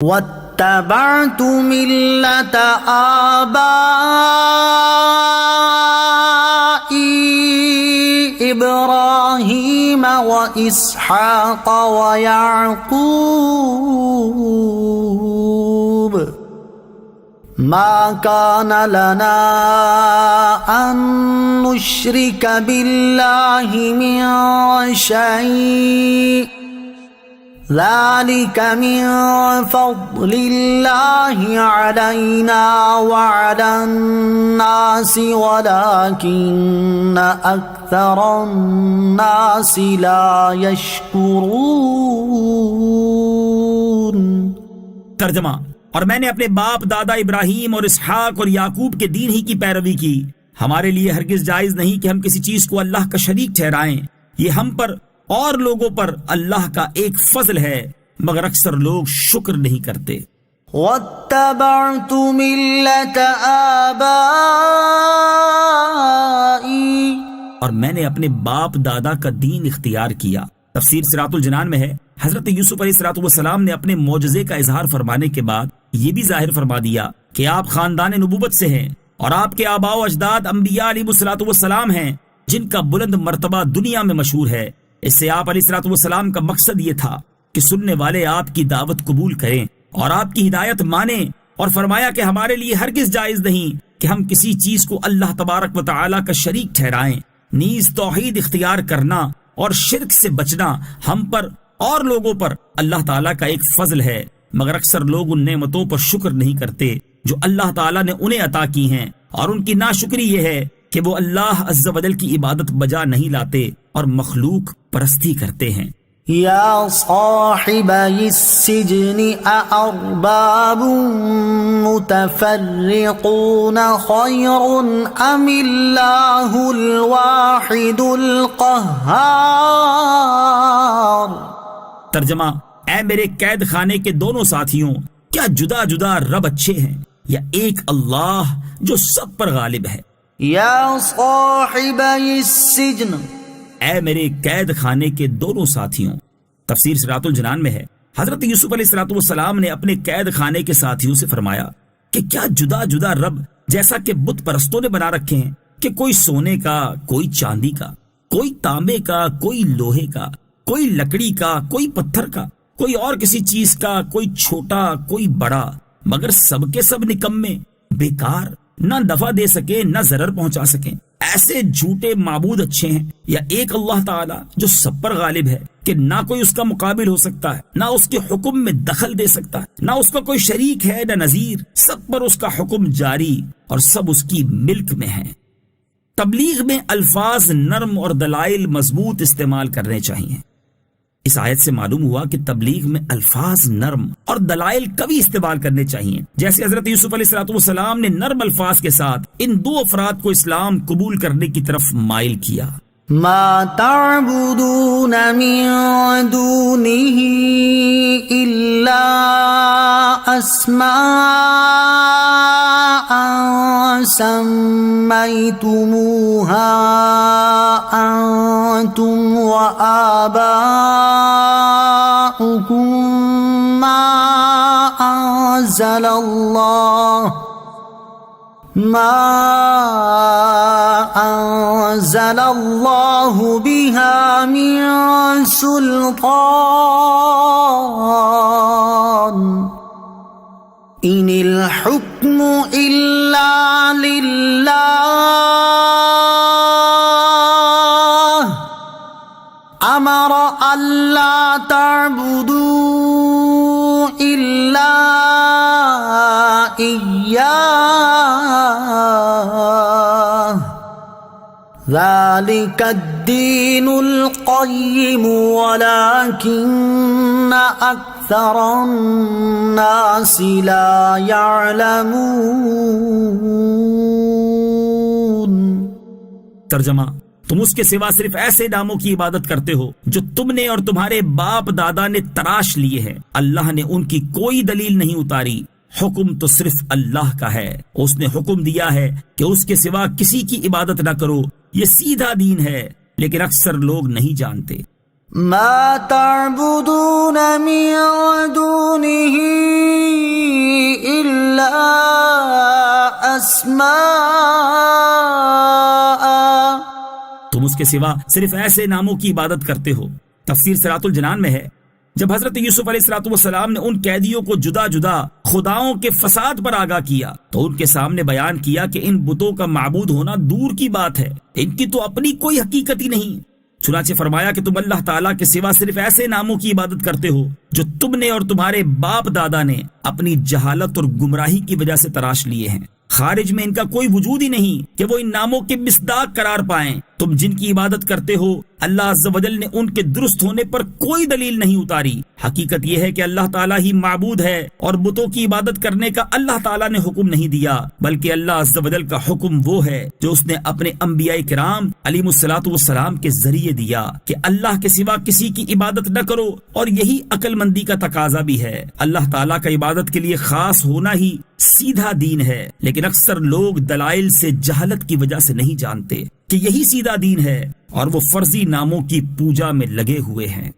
واتبعت ملة آبائي إبراهيم وإسحاق ويعقوب ما كان لنا أن نشرك بالله من شيء ذلك من فضل الله علينا وعلى الناس ولكن أكثر الناس لا يشكرون۔ ترجمہ: اور میں نے اپنے باپ دادا ابراہیم اور اسحاق اور یعقوب کے دین ہی کی پیروی کی۔ ہمارے لیے ہرگز جائز نہیں کہ ہم کسی چیز کو اللہ کا شریک ٹھہرائیں، یہ ہم پر اور لوگوں پر اللہ کا ایک فضل ہے، مگر اکثر لوگ شکر نہیں کرتے۔ واتبعت ملة آبائي، اور میں نے اپنے باپ دادا کا دین اختیار کیا۔ تفسیر صراط الجنان میں ہے، حضرت یوسف علیہ السلام نے اپنے معجزے کا اظہار فرمانے کے بعد یہ بھی ظاہر فرما دیا کہ آپ خاندان نبوت سے ہیں اور آپ کے آباء و اجداد انبیاء علیہ السلام ہیں جن کا بلند مرتبہ دنیا میں مشہور ہے۔ اس سے آپ علیہ السلام کا مقصد یہ تھا کہ سننے والے آپ کی دعوت قبول کریں اور آپ کی ہدایت مانیں، اور فرمایا کہ ہمارے لیے ہرگز جائز نہیں کہ ہم کسی چیز کو اللہ تبارک و تعالی کا شریک ٹھہرائیں، نیز توحید اختیار کرنا اور شرک سے بچنا ہم پر اور لوگوں پر اللہ تعالیٰ کا ایک فضل ہے، مگر اکثر لوگ ان نعمتوں پر شکر نہیں کرتے جو اللہ تعالیٰ نے انہیں عطا کی ہیں، اور ان کی ناشکری یہ ہے کہ وہ اللہ عز و جل کی عبادت بجا نہیں لاتے اور مخلوق پرستی کرتے ہیں۔ یا صاحبی السجن اارباب متفرقون خیر ام اللہ الواحد القہار۔ ترجمہ: اے میرے قید خانے کے دونوں ساتھیوں، کیا جدا جدا رب اچھے ہیں یا ایک اللہ جو سب پر غالب ہے؟ یا صاحبی السجن، اے میرے قید خانے کے دونوں ساتھیوں۔ تفسیر صراط الجنان میں ہے، حضرت یوسف علیہ السلام نے اپنے قید خانے کے ساتھیوں سے فرمایا کہ کیا جدا جدا رب جیسا کہ بت پرستوں نے بنا رکھے ہیں کہ کوئی سونے کا، کوئی چاندی کا، کوئی تانبے کا، کوئی لوہے کا، کوئی لکڑی کا، کوئی پتھر کا، کوئی اور کسی چیز کا، کوئی چھوٹا کوئی بڑا، مگر سب کے سب نکمے، بیکار، نہ نفع دے سکے نہ ضرر پہنچا سکیں۔ ایسے جھوٹے معبود اچھے ہیں یا ایک اللہ تعالی جو سب پر غالب ہے کہ نہ کوئی اس کا مقابل ہو سکتا ہے، نہ اس کے حکم میں دخل دے سکتا ہے، نہ اس کا کوئی شریک ہے نہ نظیر، سب پر اس کا حکم جاری اور سب اس کی ملک میں ہیں۔ تبلیغ میں الفاظ نرم اور دلائل مضبوط استعمال کرنے چاہیے۔ اس آیت سے معلوم ہوا کہ تبلیغ میں الفاظ نرم اور دلائل قوی استعمال کرنے چاہیے، جیسے حضرت یوسف علیہ السلام نے نرم الفاظ کے ساتھ ان دو افراد کو اسلام قبول کرنے کی طرف مائل کیا۔ ما تعبدون من دونه الا اسماء سميتموها انتم وآباؤكم ما انزل الله بها من سلطان ان الحكم الا لله امر الا تعبدوا الا اياه ذلك الدين القيم ولكن أكثر الناس لا يعلمون۔ ترجمہ: تم اس کے سوا صرف ایسے ناموں کی عبادت کرتے ہو جو تم نے اور تمہارے باپ دادا نے تراش لیے ہیں، اللہ نے ان کی کوئی دلیل نہیں اتاری، حکم تو صرف اللہ کا ہے، اس نے حکم دیا ہے کہ اس کے سوا کسی کی عبادت نہ کرو، یہ سیدھا دین ہے، لیکن اکثر لوگ نہیں جانتے۔ ما تعبدون من دونه إلا أسماء، تم اس کے سوا صرف ایسے ناموں کی عبادت کرتے ہو۔ تفسیر صراط الجنان میں ہے جب حضرت یوسف علیہ السلام نے ان قیدیوں کو جدا جدا خداؤں کے فساد پر آگاہ کیا تو ان کے سامنے بیان کیا کہ ان بتوں کا معبود ہونا دور کی بات ہے، ان کی تو اپنی کوئی حقیقت ہی نہیں۔ چنانچہ فرمایا کہ تم اللہ تعالیٰ کے سوا صرف ایسے ناموں کی عبادت کرتے ہو جو تم نے اور تمہارے باپ دادا نے اپنی جہالت اور گمراہی کی وجہ سے تراش لیے ہیں۔ خارج میں ان کا کوئی وجود ہی نہیں کہ وہ ان ناموں کے مصداق قرار پائیں۔ تم جن کی عبادت کرتے ہو اللہ عز و جل نے ان کے درست ہونے پر کوئی دلیل نہیں اتاری۔ حقیقت یہ ہے کہ اللہ تعالیٰ ہی معبود ہے اور بتوں کی عبادت کرنے کا اللہ تعالیٰ نے حکم نہیں دیا، بلکہ اللہ عز و جل کا حکم وہ ہے جو اس نے اپنے انبیاء کرام علیہ الصلوۃ والسلام کے ذریعے دیا کہ اللہ کے سوا کسی کی عبادت نہ کرو، اور یہی عقل مندی کا تقاضا بھی ہے۔ اللہ تعالیٰ کا عبادت کے لیے خاص ہونا ہی سیدھا دین ہے، لیکن اکثر لوگ دلائل سے جہالت کی وجہ سے نہیں جانتے کہ یہی سیدھا دین ہے، اور وہ فرضی ناموں کی پوجا میں لگے ہوئے ہیں۔